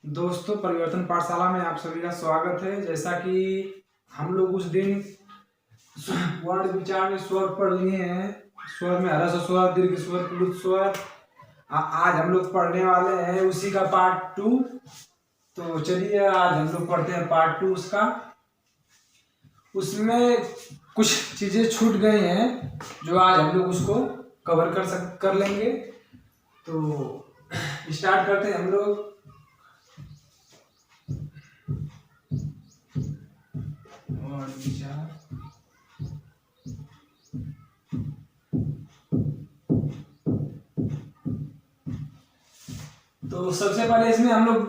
दोस्तों, परिवर्तन पाठशाला में आप सभी का स्वागत है। जैसा कि हम लोग उस दिन वर्ण विचार में स्वर पढ़ लिए हैं, स्वर में ह्रस्व स्वर, दीर्घ स्वर, प्लुत स्वर। आज हम लोग पढ़ने वाले हैं उसी का पार्ट 2। तो चलिए आज हम लोग पढ़ते हैं पार्ट 2 उसका। उसमें कुछ चीजें छूट गई हैं जो आज हम लोग उसको कवर कर लेंगे। तो स्टार्ट करते हैं हम लोग। तो सबसे पहले इसमें हम लोग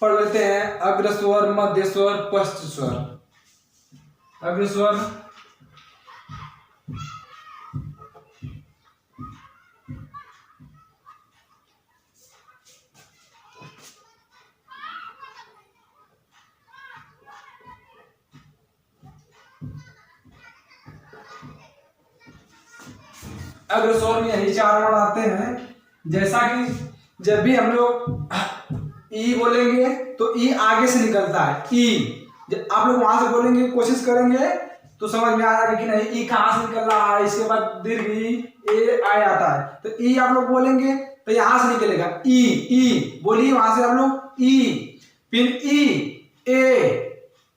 पढ़ लेते हैं अग्र स्वर, मध्य स्वर, पश्च स्वर। अग्र स्वर, अग्र स्वर में यही 4 वर्ण आते हैं। जैसा कि जब भी हम लोग ई बोलेंगे तो ई आगे से निकलता है। ई जब आप लोग वहां से बोलेंगे, कोशिश करेंगे तो समझ में आ जाएगा कि नहीं ई कहां से निकल रहा है। इसके बाद दीर्घ ए आए आता है, तो ई आप लोग बोलेंगे तो यहां से निकलेगा ई। ई बोलिए वहां से आप लोग ई, फिर ई, ए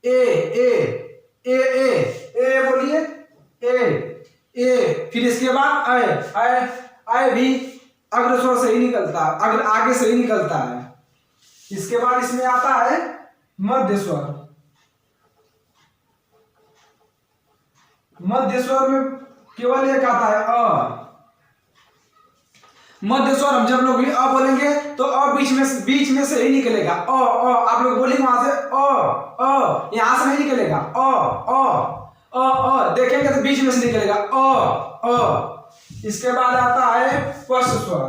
ए ए ए ए ए बोलिए ए, फिर इसके बाद अय भी अग्र स्वर से ही निकलता है, अग्र आगे से ही निकलता है। इसके बाद इसमें आता है मध्य स्वर। मध्य स्वर में केवल एक आता है अ। मध्य स्वर हम जब लोग भी अ बोलेंगे तो अ बीच में से ही निकलेगा। अ आप लोग बोलेंगे वहां से अ यहां से नहीं निकलेगा। अ देखेंगे तो बीच में से निकलेगा अ। इसके बाद आता है पश्च स्वर।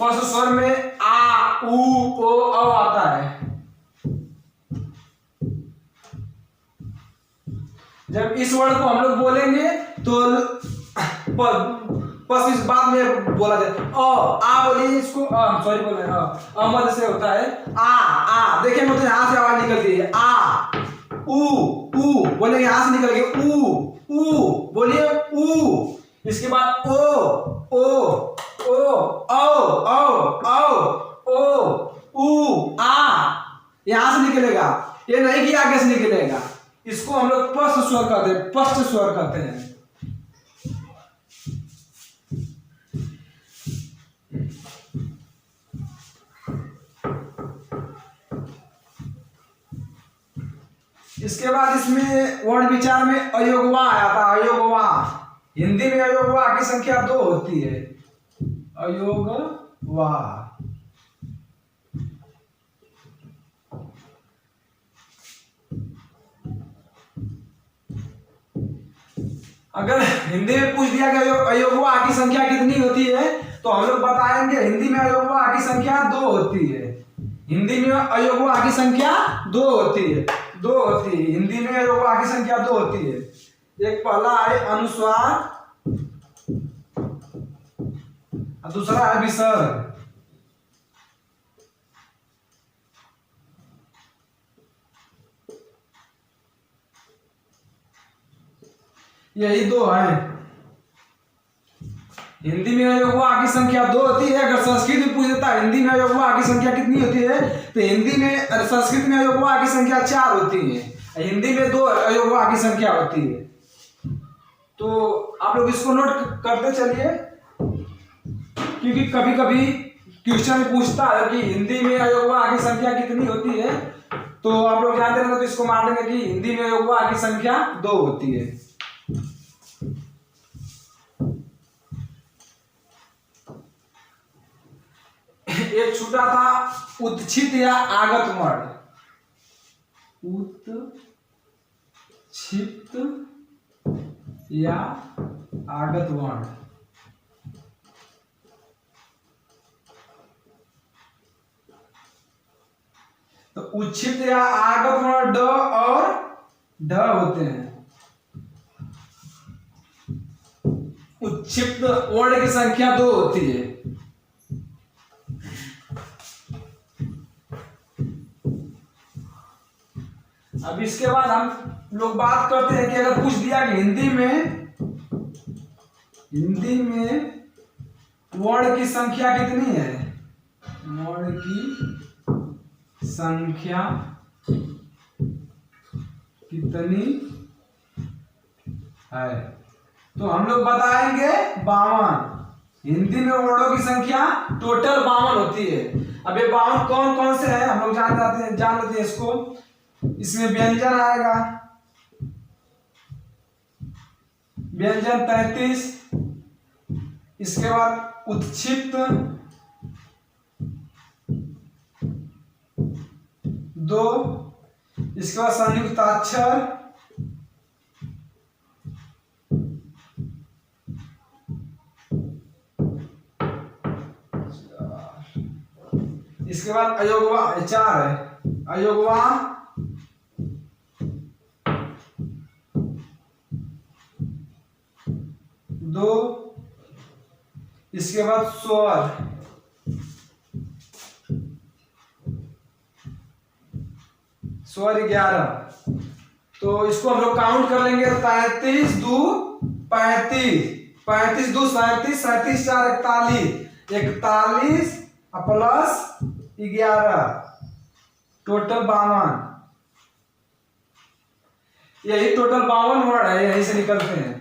पश्च स्वर में आ, उ, ओ, औ आता है। जब इस वर्ण को हम लोग बोलेंगे तो इस बाद में बोला जाए आ बोलिए इसको सॉरी बोल रहे हैं अमद से होता है आ देखेंगे तो यहां से आवाज निकलती है आ। ऊ बोले यहां से निकल गया ऊ बोलिए ऊ। इसके बाद ओ आ यहां से निकलेगा, ये नहीं कि आगे से निकलेगा। इसको हम लोग पश्च स्वर कहते हैं, पश्च स्वर कहते हैं। इसके बाद इसमें वर्ण विचार में अयोगवा आया था। अयोगवा हिंदी में अयोगवा की संख्या 2 होती है। अयोगवा अगर हिंदी में पूछ दिया गया अयोगवा की संख्या कितनी होती है तो हम लोग बताएंगे हिंदी में अयोगवा की संख्या 2 होती है। हिंदी में अयोगवा की संख्या 2 होती है। हिंदी में अयोगवा की संख्या 2 होती है। एक पहला है अनुस्वार, दूसरा है विसर्ग। यही 2 है। हिंदी में अयोगवा की संख्या 2 होती है। अगर संस्कृत में पूछ देता है हिंदी में अयोगवा की संख्या कितनी होती है तो हिंदी में संस्कृत में अयोगवा की संख्या 4 होती है, हिंदी में 2 अयोगवा की संख्या होती है। तो आप लोग इसको नोट करते चलिए, क्योंकि कभी कभी क्वेश्चन पूछता है कि हिंदी में अयोगवा की संख्या कितनी होती है, तो आप लोग जानते हैं तो इसको मान लेंगे कि हिंदी में अयोगवा की संख्या 2 होती है। एक छूटा था उत्छित या आगत वर्ण। उत्छित या आगत वर्ण। तो उच्छिष्ट या आगत वर्ण ड और ढ होते हैं। उच्छिष्ट वर्ण की संख्या 2 होती है। अब इसके बाद हम लोग बात करते हैं कि अगर पूछ दिया कि हिंदी में वर्ण की संख्या कितनी है, वर्ण की संख्या कितनी है, तो हम लोग बताएंगे 52। हिंदी में वर्णों की संख्या टोटल 52 होती है। अब ये 52 कौन कौन से हैं हम लोग जान लेते हैं इसको। इसमें व्यंजन आएगा, व्यंजन 33। इसके बाद उत्क्षिप्त 2। इसके बाद संयुक्ताक्षर, इसके बाद अयोगवा 4 है, अयोगवा 2। इसके बाद स्वर, स्वर 11। तो इसको हम लोग काउंट कर लेंगे। 33 2 35, 35 2 37, 37 4 41, 41 प्लस 11 टोटल 52। यही टोटल 52 वर्ड है, यहीं से निकलते हैं।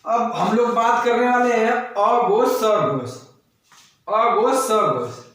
अब हम लोग बात करने वाले हैं अघोष सघोष। अघोष सघोष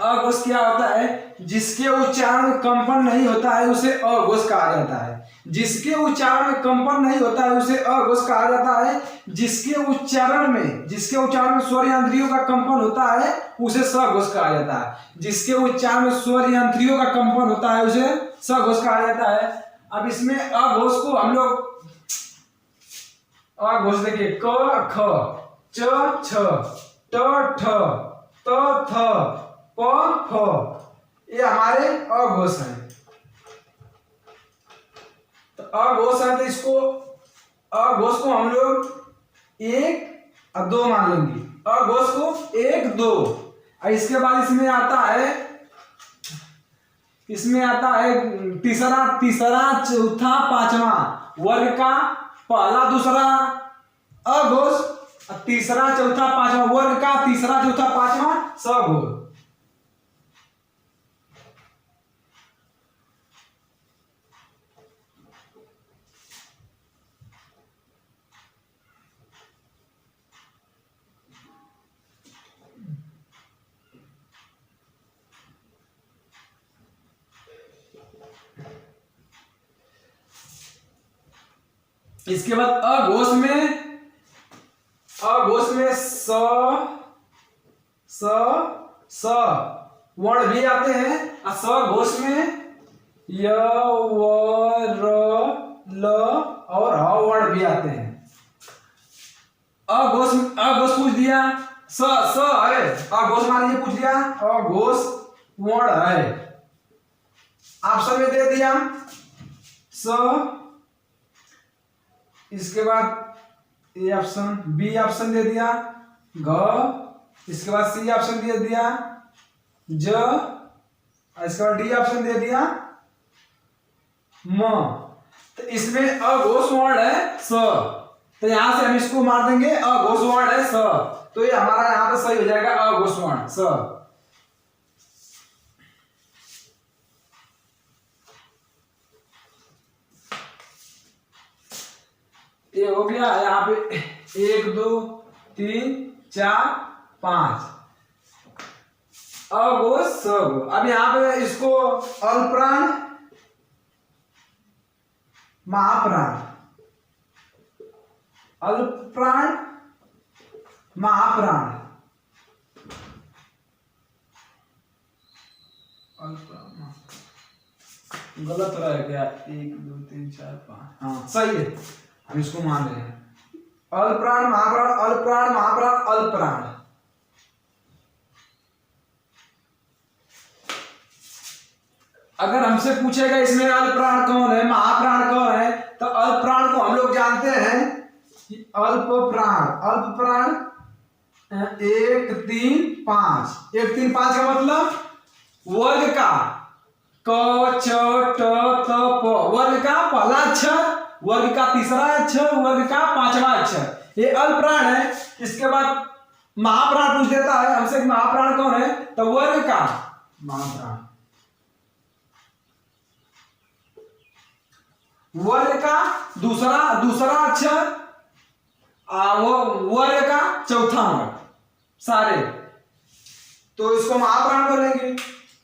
अघोष क्या होता है, जिसके उच्चारण में कंपन नहीं होता है उसे अघोष कहा जाता है। जिसके उच्चारण में कंपन नहीं होता है उसे अघोष कहा जाता है। जिसके उच्चारण में स्वर यंत्रियों का कंपन होता है उसे सघोष कहा जाता है। जिसके उच्चारण में स्वर यंत्रियों का कंपन होता है उसे सघोष कहा जाता है। अब इसमें अघोष को हम लोग अघोष देखिए, क ख च छ ट ठ त थ प फ, ये हमारे अघोष हैं। तो अघोष है, तो इसको अघोष को हम लोग 1 और 2 मान लेंगे। अघोष को 1 2। और इसके बाद इसमें आता है तीसरा चौथा पांचवा वर्ग का पहला दूसरा अघोष, तीसरा चौथा पांचवा वर्ग का तीसरा चौथा पांचवा सघोष। इसके बाद अघोष में स वर्ण भी आते हैं और सघोष में य व र ल और ह वर्ण भी आते हैं। अघोष पूछ दिया, स है, अघोष मान लीजिए पूछ दिया, अघोष वर्ण है, ऑप्शन में दे दिया स। इसके बाद ए ऑप्शन, बी ऑप्शन दे दिया घ, इसके बाद सी ऑप्शन दे दिया ज, इसके बाद डी ऑप्शन दे दिया म। तो इसमें अघोष वर्ण है स, तो यहां से हम इसको मार देंगे अघोष वर्ण है स, तो ये हमारा यहां पे सही हो जाएगा अघोष वर्ण स। ये हो गया यहाँ पे 1 2 3 4 5 अघोष सघोष। अब यहाँ पे इसको अल्पप्राण महाप्राण, अल्पप्राण महाप्राण, गलत रह गया 1 2 3 4 5, हाँ सही है, हम इसको मान रहे हैं अल्पप्राण महाप्राण, अल्पप्राण महाप्राण अल्पप्राण। अगर हमसे पूछेगा इसमें अल्पप्राण कौन है महाप्राण कौन है, तो अल्पप्राण को हम लोग जानते हैं अल्पप्राण 1 3 5, 1 3 5 का मतलब वर्ग का क छ ट त प, वर्ग का पहला अक्षर, वर्ग का तीसरा अक्षर, वर्ग का पांचवा अक्षर, ये अल्पप्राण है। इसके बाद महाप्राण पूछ देता है हमसे महाप्राण कौन है, तो वर्ग का महाप्राण, वर्ग का दूसरा अक्षर, वर्ग का चौथा अंक सारे, तो इसको महाप्राण बोलेंगे।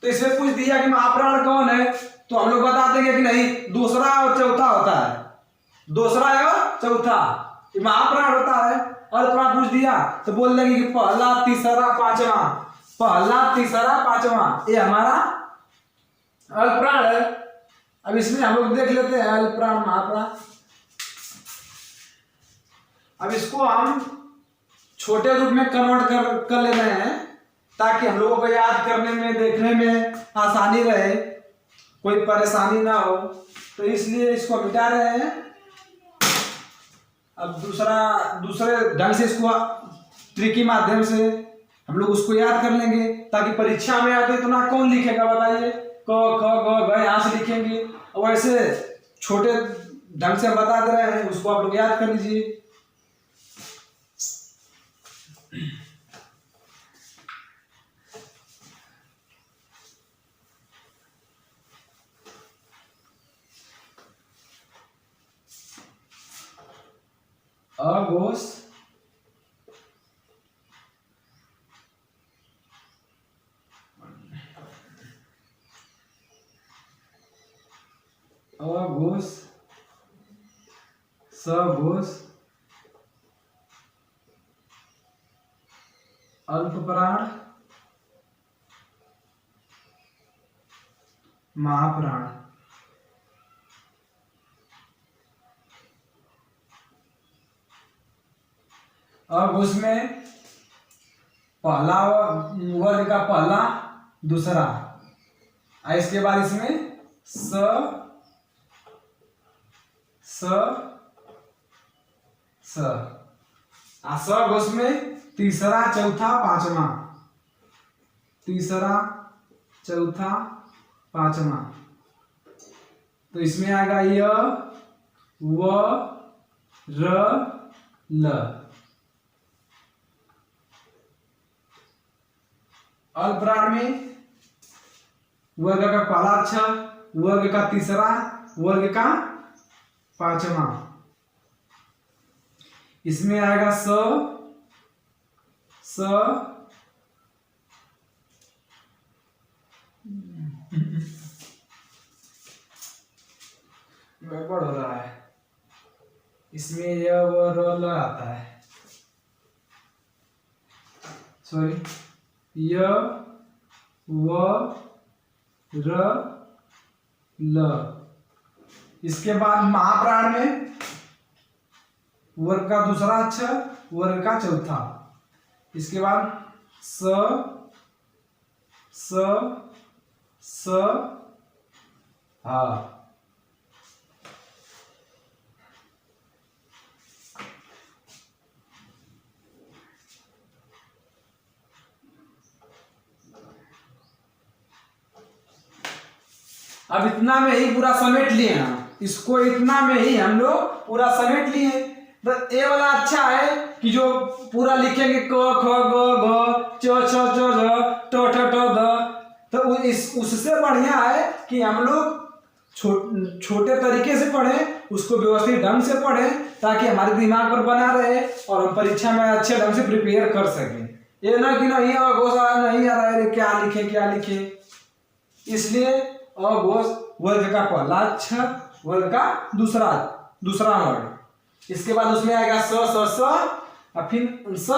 तो इसमें पूछ दिया कि महाप्राण कौन है, तो हम लोग बता देंगे कि नहीं दूसरा और चौथा होता है, दूसरा और चौथा ये महाप्राण होता है। अल्पप्राण पूछ दिया तो बोल देंगे कि पहला तीसरा पांचवा, पहला तीसरा पांचवा, ये हमारा अल्पप्राण है। अब इसमें हम लोग देख लेते हैं अल्पप्राण महाप्राण। अब इसको हम छोटे रूप में कन्वर्ट कर ले रहे हैं ताकि हम लोगों को याद करने में देखने में आसानी रहे, कोई परेशानी ना हो, तो इसलिए इसको मिटा रहे हैं। अब दूसरे ढंग से इसको ट्रिकी माध्यम से हम लोग उसको याद कर लेंगे ताकि परीक्षा में आते तो ना कौन लिखेगा बताइए, क ख ग घ यहाँ से लिखेंगे, और वैसे छोटे ढंग से हम बता दे रहे हैं उसको आप लोग याद कर लीजिए। अघोष अघोष सघोष अल्पप्राण महाप्राण। अब उसमें पहला वर्ग का पहला दूसरा, इसके बाद इसमें स उसमें तीसरा चौथा पांचवा, तीसरा चौथा पांचवा, तो इसमें आएगा य व र ल। अल्पप्राण में वर्ग का पहला अक्षर, वर्ग का तीसरा, वर्ग का पांचवा, इसमें आएगा गड़बड़ हो रहा है, इसमें य व र ल आता है, सॉरी, य व र ल। इसके बाद महाप्राण में वर्ग का दूसरा अक्षर, वर्ग का चौथा। इसके बाद स स स हा। अब इतना में ही पूरा समेट लिए हैं, इसको इतना में ही हम लोग पूरा समेट लिए। तो ए वाला अच्छा है कि जो पूरा लिखेंगे क ख ग घ च छ च झ ट ठ ट ध, तो उससे बढ़िया है कि हम लोग छोटे तरीके से पढ़ें, उसको व्यवस्थित ढंग से पढ़ें, ताकि हमारे दिमाग पर बना रहे और हम परीक्षा में अच्छे ढंग से प्रिपेयर कर सकें। ये ना कि नहीं घोषा नहीं आ रहा है, क्या लिखे क्या लिखे। इसलिए अघोष वर्ग का पहला अक्षर, वर्ग का दूसरा वर्ण। इसके बाद उसमें आएगा स स स, और फिर स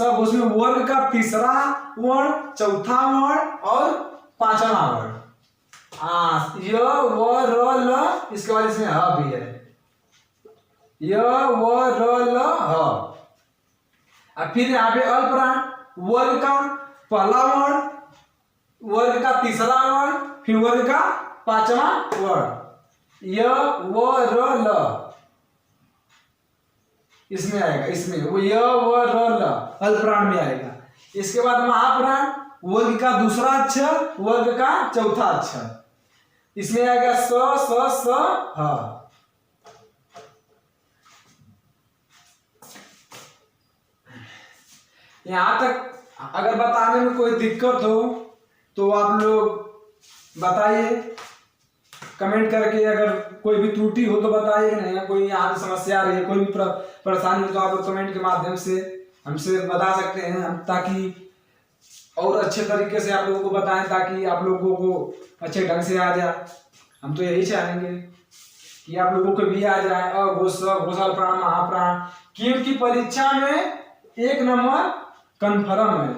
घोष में वर्ग का तीसरा वर्ण, चौथा वर्ण और पांचवा वर्ण। य व र ल, इसके बाद इसमें ह भी है, य व र ल ह। और फिर यहाँ पे अल्पप्राण, वर्ग का पहला वर्ण, वर्ग का तीसरा वर्ण, फिर वर्ग का पांचवा वर्ण, य व र ल इसमें आएगा, इसमें वो य व र ल अल्पप्राण में आएगा। इसके बाद महाप्राण, वर्ग का दूसरा अक्षर, वर्ग का चौथा अक्षर, इसमें आएगा स स स ह। यहां तक अगर बताने में कोई दिक्कत हो तो आप लोग बताइए कमेंट करके। अगर कोई भी त्रुटि हो तो बताइए, नहीं कोई यहाँ पे समस्या आ रही है, कोई भी परेशानी हो तो आप लोग कमेंट के माध्यम से हमसे बता सकते हैं, ताकि और अच्छे तरीके से आप लोगों को बताएं, ताकि आप लोगों को अच्छे ढंग से आ जाए। हम तो यही चाहेंगे कि आप लोगों को भी आ जाए अघोष, घोषाल्पप्राण, महाप्राण, क्योंकि परीक्षा में 1 नंबर कन्फर्म है।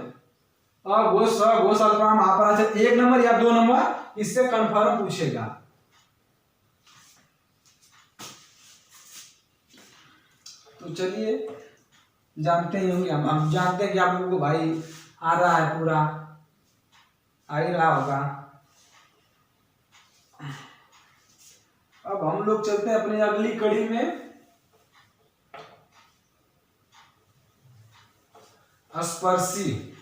अघोष, घोषाल्पप्राण, महाप्राण से 1 नंबर या 2 नंबर इससे कन्फर्म पूछेगा। तो चलिए जानते ही होंगे, हम जानते हैं कि आप लोगों को भाई आ रहा है, पूरा आ ही रहा होगा। अब हम लोग चलते हैं अपनी अगली कड़ी में, स्पर्शी।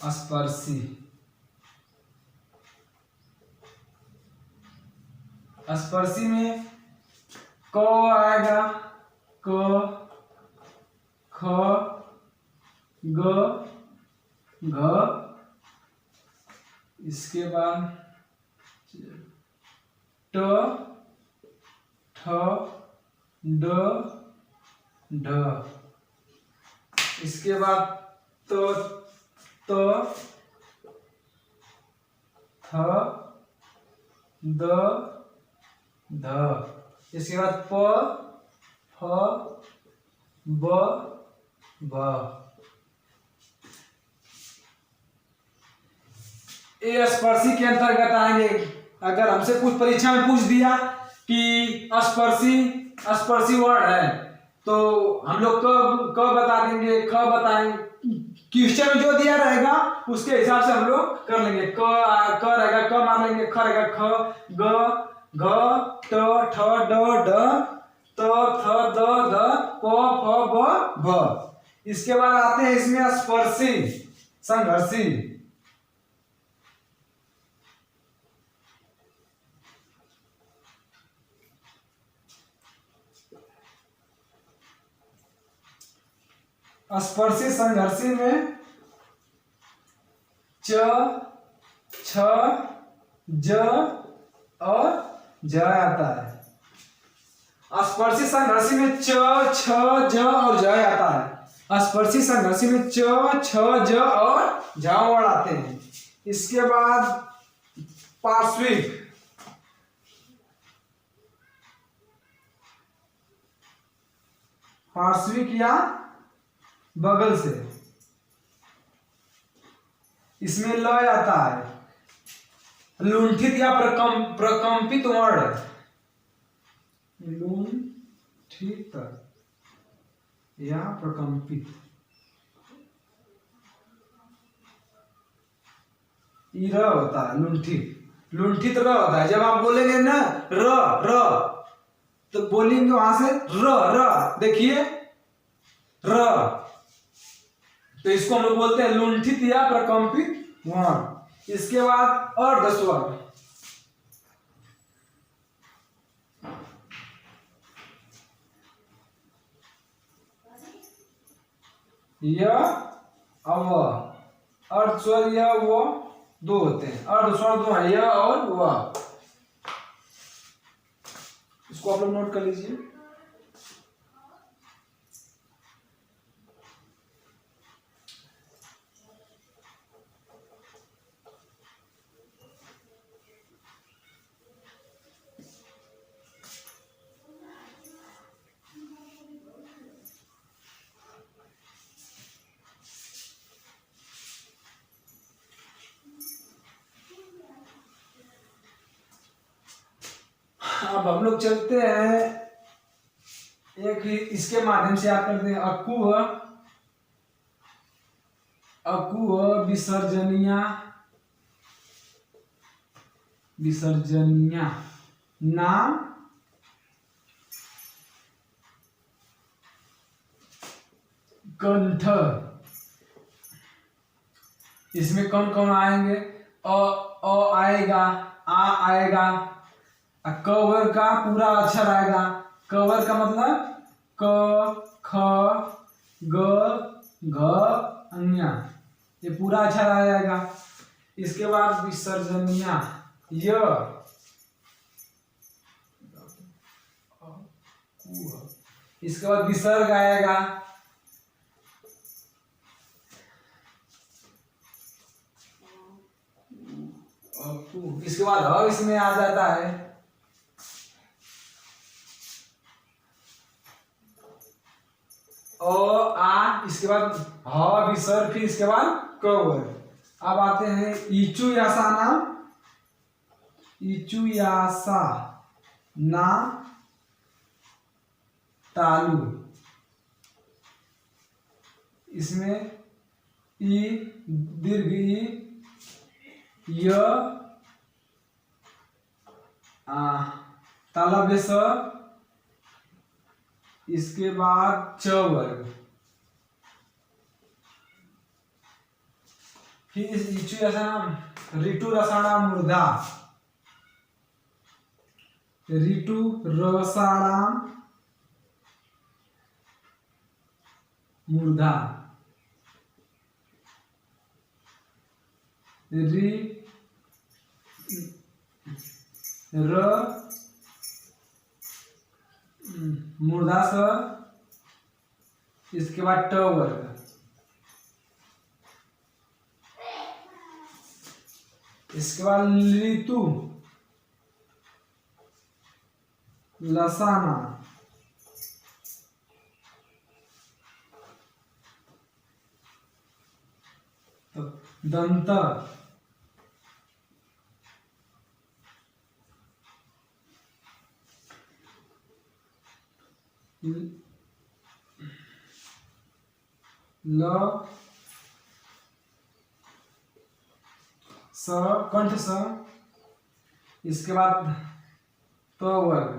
स्पर्शी स्पर्शी में क आएगा, क ख ग घ, इसके बाद ट ठ ड ढ, इसके बाद त थ द ध, इसके बाद प फ ब भ। ये स्पर्शी के अंतर्गत आएंगे। अगर हमसे कुछ परीक्षा में पूछ दिया कि स्पर्शी वर्ण है, तो हम लोग क बता देंगे, ख बताएंगे, क्वेश्चन में जो दिया रहेगा उसके हिसाब से हम लोग कर लेंगे। क रहेगा क मान लेंगे, ख रहेगा ख, ग घ, ट ठ ड ढ, त थ द ध, प फ ब भ। इसके बाद आते हैं इसमें स्पर्शी संघर्षी। स्पर्शी संघर्षी में च छ ज और ज आता है। स्पर्शी संघर्षी में च छ ज और ज आता है। स्पर्शी संघर्षी में च छ ज और झ वर्ण आते हैं। इसके बाद पार्श्विक पार्श्विक या बगल से, इसमें ल आता है। लुंठित या प्रकंपित वर्ण, लुंठित या प्रकंपित, ई र होता है। लुंठित, लुंठित र होता है। जब आप बोलेंगे ना र र, तो बोलेंगे वहां से र र, देखिए र, तो इसको हम लोग बोलते हैं लुंठित या प्रकंपित वर्ण। इसके बाद अर्ध स्वर, य अव, अर्ध स्वर य वो दो होते हैं, अर्ध स्वर दो है, य और व। इसको आप लोग नोट कर लीजिए। अब हम लोग चलते हैं एक ही इसके माध्यम से आप करते हैं। अकुह, अकुह विसर्जनिया, विसर्जनिया ना कंठ, इसमें कौन कौन आएंगे? अ आएगा, आ आएगा, क वर्ग का पूरा अक्षर आएगा। क वर्ग का मतलब क ख ग घ अन्य, ये पूरा अक्षर आ जाएगा। इसके बाद विसर्जनिया य, इसके बाद विसर्ग आएगा, इसके बाद ह इसमें आ जाता है। आ, इसके बाद ह विसर्ग, फिर इसके बाद क वर्ग। अब आते हैं इचु यासा नाम, इचु यासा ना तालु, इसमें ई दीर्घ ई, य तालव्य स, इसके बाद च वर्ग। फिर इस इचु रसायन ऋतु रसायन मूर्धा, ऋतु रसायन मूर्धा, रि र मूर्धा स, इसके बाद ट वर्ग। इसके बाद ऋतु लसाना, दंत, ल स कंठ स, इसके बाद प वर्ग,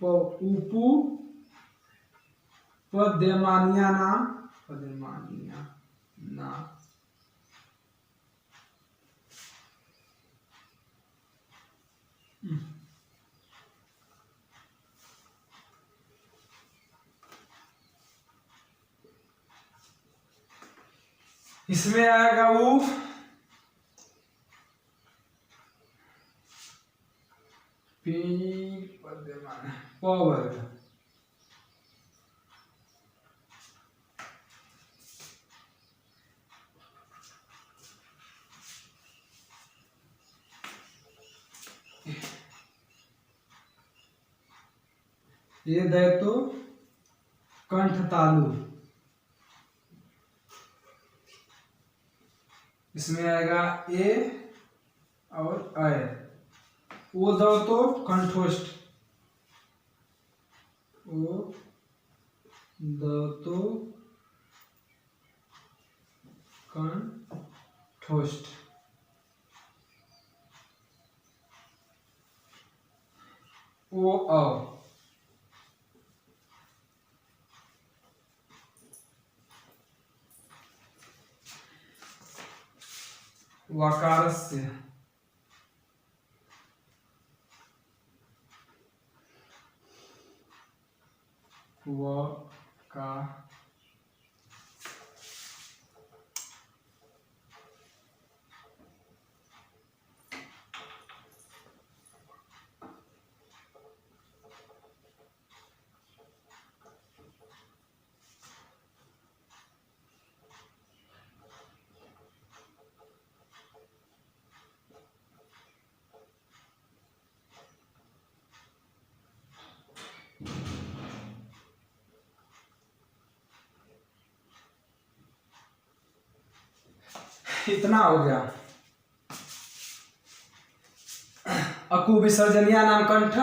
उपु पद्यमानिया नाम, पद्यमानिया ना, इसमें आएगा उफ, पद्यमान प वर्ग, ये दैतो कंठ तालु, इसमें आएगा ए और अय। ओ दैतो कंठोष्ठ, ओ दैतो कंठोष्ठ। ओ अ, वकारस्य, वका, इतना हो गया। अकु विसर्जनिया नाम कंठ,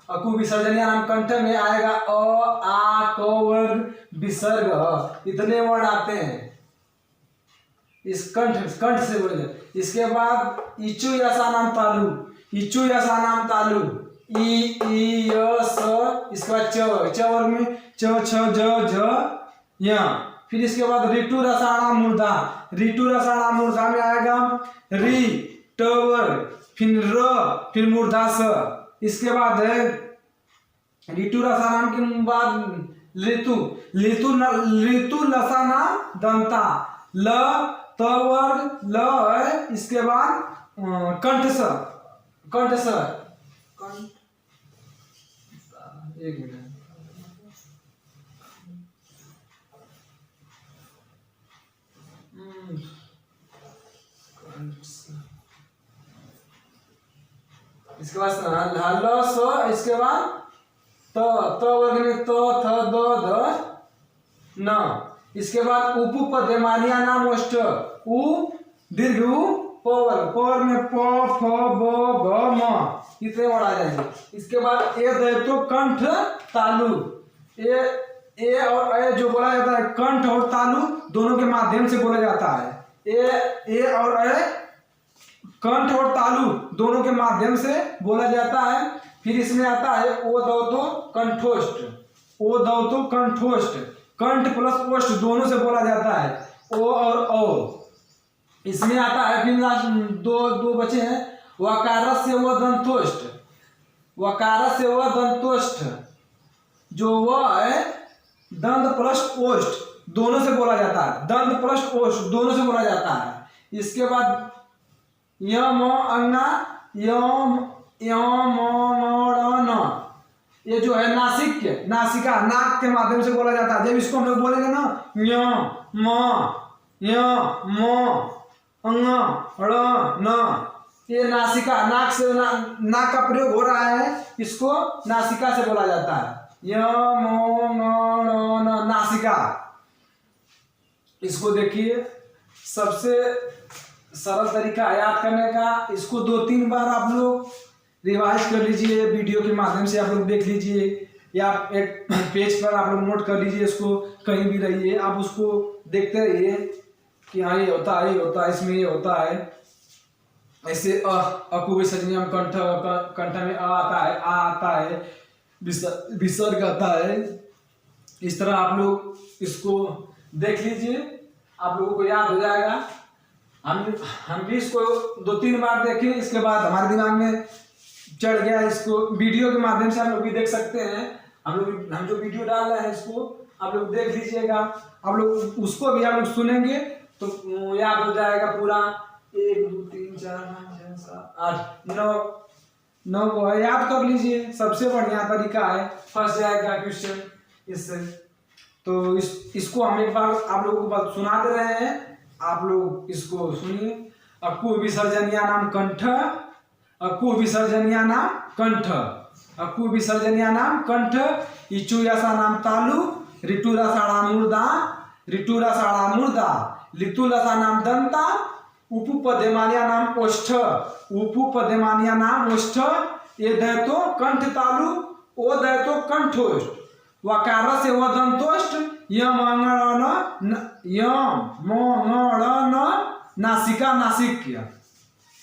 अकु विसर्जनिया नाम कंठ में आएगा अ आ क वर्ग विसर्ग, इतने वर्ण आते हैं इस कंठ से बोले। इसके बाद इचु यसा नाम तालु, इचु यसा नाम तालु, ई य स, इसके बाद च वर्ग में च छ ज झ य। फिर इसके बाद ऋतु रसायन मूर्धा, ऋतु रसायन मूर्धा में आएगा री ट वर्ग, फिर र, फिर मूर्धा स। इसके बाद है ऋतु रसायन के बाद ऋतु, ऋतु लसाना दंता, ल त वर्ग ल है। इसके बाद कंठ स, कंठ स, कंठ, एक मिनट, इसके बाद हल स, इसके बाद त वर्ग में त थ द ध न। इसके बाद उपपद्यमानिया नाम ओष्ठ, उ दीर्घ उ प वर्ग में प फ ब भ म, इतने वर्ड आ जाएंगे। इसके बाद ए दैतो कंठ तालु, ए और ए जो बोला जाता है कंठ और तालु दोनों के माध्यम से बोला जाता है। ए और ए कंठ और तालु दोनों के माध्यम से बोला जाता है। फिर इसमें आता है ओ दौतो कंठोष्ठ, ओ दौतो कंठोष्ठ, कंठ प्लस ओष्ठ दोनों से बोला जाता है, ओ और ओ। इसमें आता है फिर दो बचे हैं, वकारस्य व दंतोष्ठ, वकारस्य व दंतोष्ठ, जो व है दंत प्लस ओष्ठ दोनों से बोला जाता है, दंत प्लस ओष्ठ दोनों से बोला जाता है। इसके बाद यम अन्ना, यम यम न, ये जो है नासिक के, नासिका नाक के माध्यम से बोला जाता है। जब इसको हम लोग बोलेंगे ना य म अंग ण न, ये नासिका, नाक से नाक का प्रयोग हो रहा है, इसको नासिका से बोला जाता है। य म न नासिका। इसको देखिए, सबसे सरल तरीका है याद करने का, इसको 2-3 बार आप लोग रिवाइज कर लीजिए, वीडियो के माध्यम से आप लोग देख लीजिए, या एक पेज पर आप लोग नोट कर लीजिए, इसको कहीं भी रहिए आप उसको देखते रहिए कि हाँ ये होता है, ये होता है, इसमें ये होता है। ऐसे अकु विसर्जनियम कंठ में अ आता है, आ आता है, विसर्ग आता है। इस तरह आप लोग इसको देख लीजिए, आप लोगों को याद हो जाएगा। हम भी इसको 2-3 बार देखें, इसके बाद हमारे दिमाग में चढ़ गया। इसको वीडियो के माध्यम से हम लोग भी देख सकते हैं, हम जो वीडियो डाल रहे हैं इसको आप लोग देख लीजिएगा, आप लोग उसको भी आप लोग सुनेंगे तो याद हो जाएगा पूरा। 1 2 3 4 5 6 7 8 9 याद कर लीजिए, सबसे बढ़िया तरीका है, फंस जाएगा क्वेश्चन इससे। तो इसको हम एक बार आप लोगों को सुना दे रहे हैं, आप लोग इसको सुनिए। अकु विसर्जनिया नाम कंठ, अकु विसर्जनिया नाम कंठ, अकु विसर्जनीय नाम कंठ, इचु यसा नाम तालु, ऋतु रसाड़ा मुर्दा, ऋतु रसाड़ा मुर्दा, लितु लसा नाम दंता, उपपद्यमानिया नाम ओष्ठ, उपपद्यमानिया नाम ओष्ठ, ये दैतो कंठ तालु, ओ दैतो कंठोष्ठ, वकार से व दंतोष्ठ, यम मंगण नासिका नासिक्य,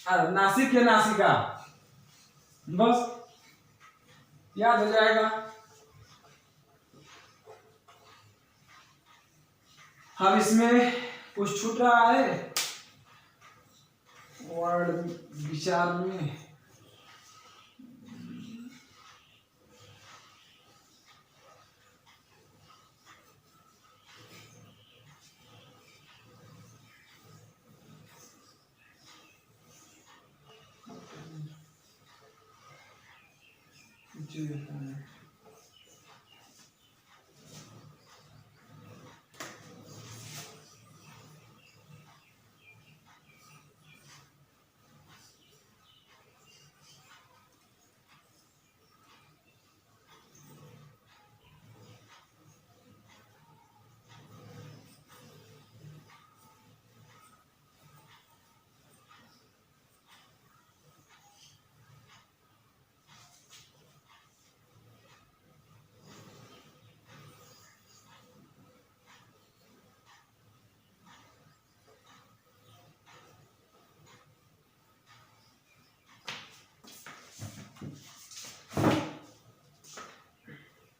नासिक्य नासिका, बस याद हो जाएगा। अब इसमें कुछ छूट रहा है वर्ड विचार में।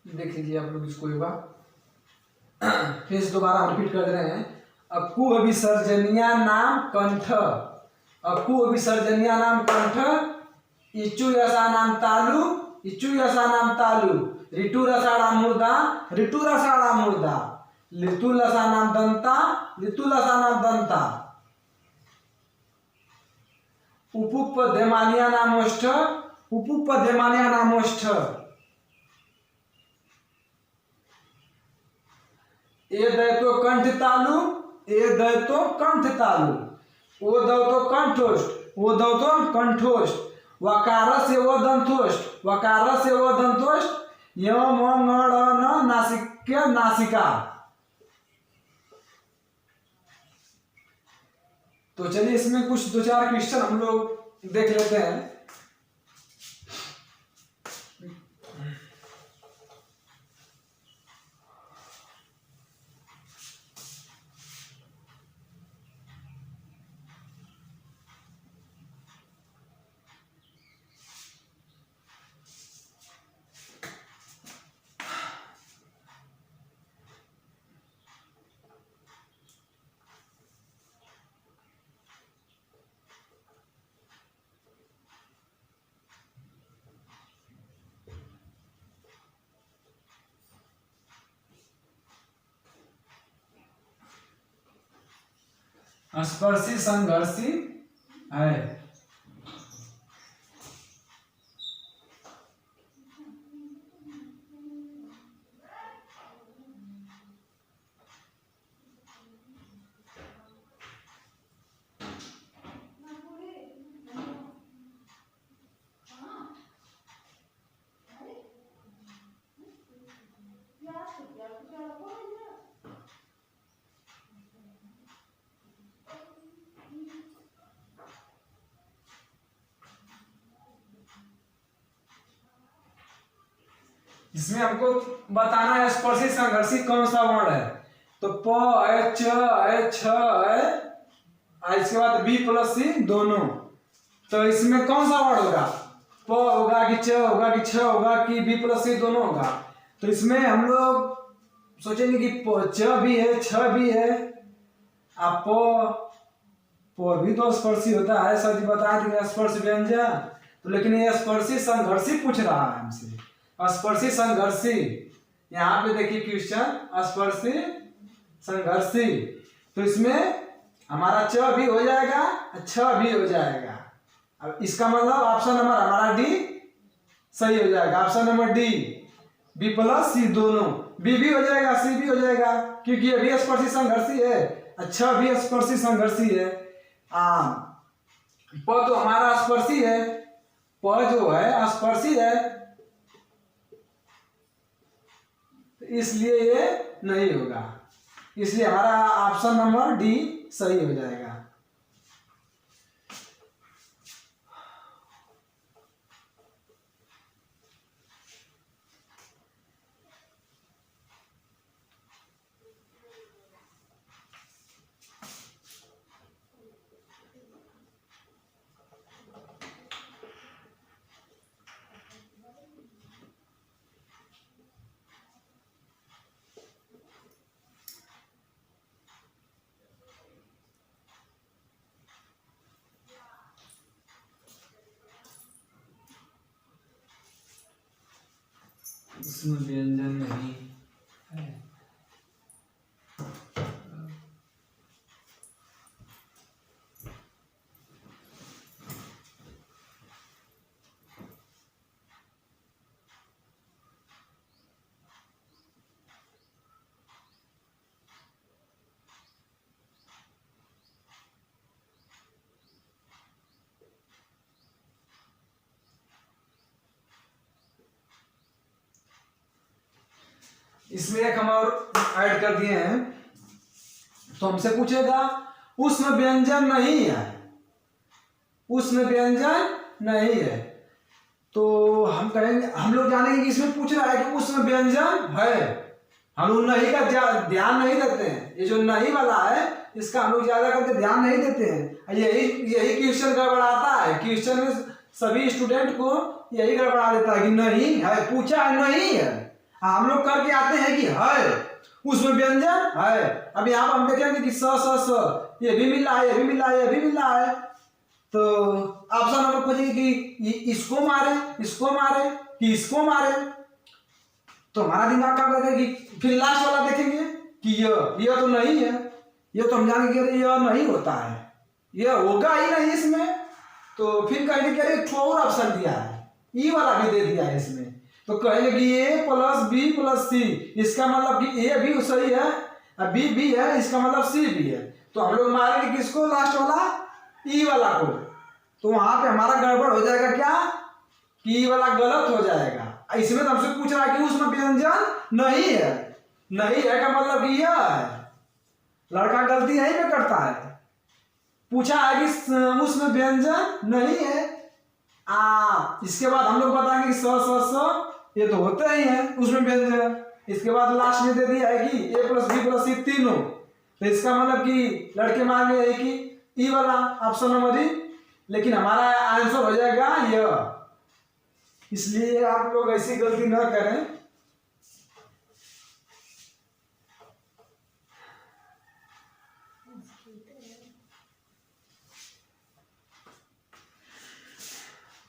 देख लीजिए आप लोग इसको एक बार फिर से दोबारा रिपीट कर रहे हैं। अकु विसर्जनिया नाम कंठ, अकु विसर्जनिया नाम कंठ, इचु यसा नाम तालु, इचु यसा नाम तालु, ऋतु रसाड़ा मुर्दा, ऋतु रसाड़ा मुर्दा, लितु लसा नाम दंता, लितु लसा नाम दंता, उपपद्यमानिया नाम ओष्ठ, उपपद्यमानिया नाम ओष्ठ, ए दैतो कंठ तालु, ए दैतो कंठ तालु, ओ दैतो कंठोष्ठ, ओ दैतो कंठोष्ठ, वकार से वो दंतोष्ठ, वकार से वो दंतोष्ठ, यम मंगण नासिक्य नासिका। तो चलिए इसमें कुछ दो चार क्वेश्चन हम लोग देख लेते हैं। स्पर्शी संघर्षी है। इसमें हमको बताना है स्पर्शी संघर्षी कौन सा वर्ण है। तो प है, च है, छ है, इसके बाद बी प्लस सी दोनों। तो इसमें कौन सा वर्ण होगा? प होगा कि च होगा कि छ होगा कि बी प्लस सी दोनों होगा। तो इसमें हम लोग सोचेंगे कि च भी है, छ भी है, आप प भी तो स्पर्शी होता है। सर जी बताए थे स्पर्श व्यंजन। तो लेकिन ये स्पर्शी संघर्षी पूछ रहा है हमसे, स्पर्शी संघर्षी। यहाँ पे देखिए क्वेश्चन स्पर्शी संघर्षी। तो इसमें हमारा च भी हो जाएगा, छ भी हो जाएगा। अब इसका मतलब ऑप्शन नंबर हमारा डी सही हो जाएगा। Option number D, B plus C दोनों, बी भी हो जाएगा, सी भी हो जाएगा, क्योंकि ये भी स्पर्शी संघर्षी है, अच्छा भी स्पर्शी संघर्षी है। प तो हमारा स्पर्शी है, प जो है स्पर्शी है, इसलिए ये नहीं होगा, इसलिए हमारा ऑप्शन नंबर डी सही हो जाएगा। इसमें व्यंजन नहीं है। इसमें एक हम और ऐड कर दिए हैं, तो हमसे पूछेगा उसमें व्यंजन नहीं है, उसमें व्यंजन नहीं है, तो हम कहेंगे, हम लोग जानेंगे कि इसमें पूछ रहा है कि उसमें व्यंजन है। हम लोग नहीं का ध्यान नहीं देते हैं, ये जो नहीं वाला है इसका हम लोग ज्यादा करके ध्यान नहीं देते हैं। यही क्वेश्चन गड़बड़ाता है, क्वेश्चन में सभी स्टूडेंट को यही गड़बड़ा देता है कि नहीं है, पूछा है नहीं है, हम लोग करके आते हैं कि है, उसमें व्यंजन है। अब यहाँ पर हम देखेंगे कि स ये भी मिला है, ये भी मिला है, ये भी मिला है, तो ऑप्शन नंबर पूछेंगे कि इसको मारे, इसको मारे कि इसको मारे, तो हमारा दिमाग क्या करेगा कि फिर लास्ट वाला देखेंगे कि ये तो नहीं है, ये तो हम जानेंगे कि यह नहीं होता है, यह होगा ही नहीं इसमें, तो फिर कहेंगे कि अरे और ऑप्शन दिया है, ई वाला भी दे दिया है इसमें, तो कहेंगे कि ए प्लस बी प्लस सी, इसका मतलब कि ए भी सही है, बी भी है, इसका मतलब सी भी है, तो हम लोग मारेंगे किसको, लास्ट वाला ई वाला को, तो वहां पे हमारा गड़बड़ हो जाएगा क्या कि ई वाला गलत हो जाएगा। इसमें तो हमसे पूछ रहा है कि उसमें व्यंजन नहीं है, नहीं है का मतलब कि यह है, लड़का गलती यही पे करता है, पूछा है कि उसमें व्यंजन नहीं है, इसके बाद हम लोग बताएंगे कि स ये तो होते ही है उसमें व्यंजन, इसके बाद लास्ट में दे दिया है कि ए प्लस बी प्लस सी तीनों, तो इसका मतलब कि लड़के मांगे है कि ई वाला ऑप्शन नंबर ई, लेकिन हमारा आंसर हो जाएगा यह, इसलिए आप लोग ऐसी गलती ना करें।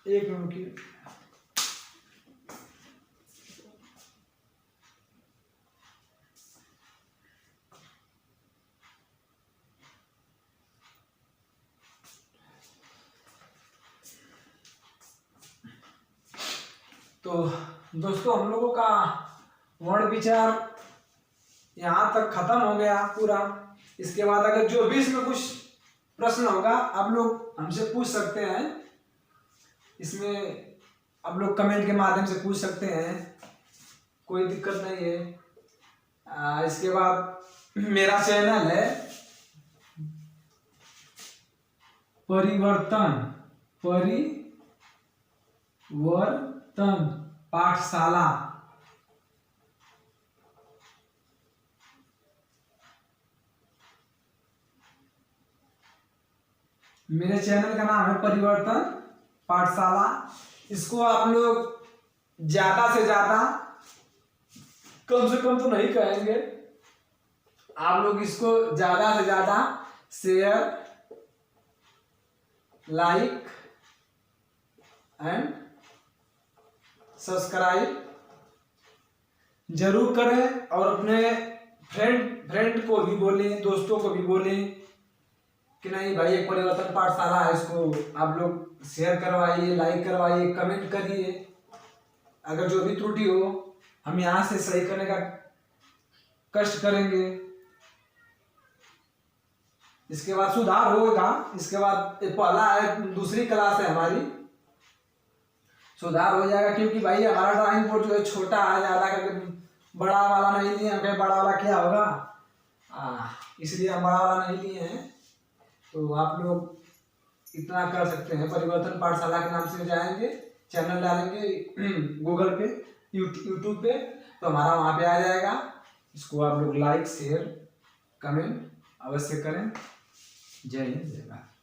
एक मिनट की तो दोस्तों हम लोगों का वर्ण विचार यहाँ तक खत्म हो गया पूरा। इसके बाद अगर जो भी इसमें कुछ प्रश्न होगा आप लोग हमसे पूछ सकते हैं, इसमें आप लोग कमेंट के माध्यम से पूछ सकते हैं, कोई दिक्कत नहीं है। इसके बाद मेरा चैनल है परिवर्तन पाठशाला, मेरे चैनल का नाम है परिवर्तन पाठशाला। इसको आप लोग ज्यादा से ज्यादा, कम से कम तो नहीं कहेंगे, आप लोग इसको ज्यादा से ज्यादा शेयर, लाइक एंड सब्सक्राइब जरूर करें, और अपने फ्रेंड को भी बोलें, दोस्तों को भी बोलें कि नहीं भाई एक परिवर्तन पाठशाला है, इसको आप लोग शेयर करवाइए, लाइक करवाइए, कमेंट करिए। अगर जो भी त्रुटि हो हम यहाँ से सही करने का कष्ट करेंगे। इसके बाद सुधार होगा, इसके बाद पहला है, दूसरी क्लास है हमारी, सुधार हो जाएगा, क्योंकि भाई हमारा ड्राइंग बोर्ड जो है छोटा है, ज़्यादा करके बड़ा वाला नहीं लिए हैं, कहीं बड़ा वाला क्या होगा, इसलिए हम बड़ा वाला नहीं लिए हैं। तो आप लोग इतना कर सकते हैं, परिवर्तन पाठशाला के नाम से जाएंगे, चैनल डालेंगे गूगल पे, यूट्यूब पे, तो हमारा वहाँ पे आ जाएगा। इसको आप लोग लाइक शेयर कमेंट अवश्य करें। जय हिंद, जय भारत।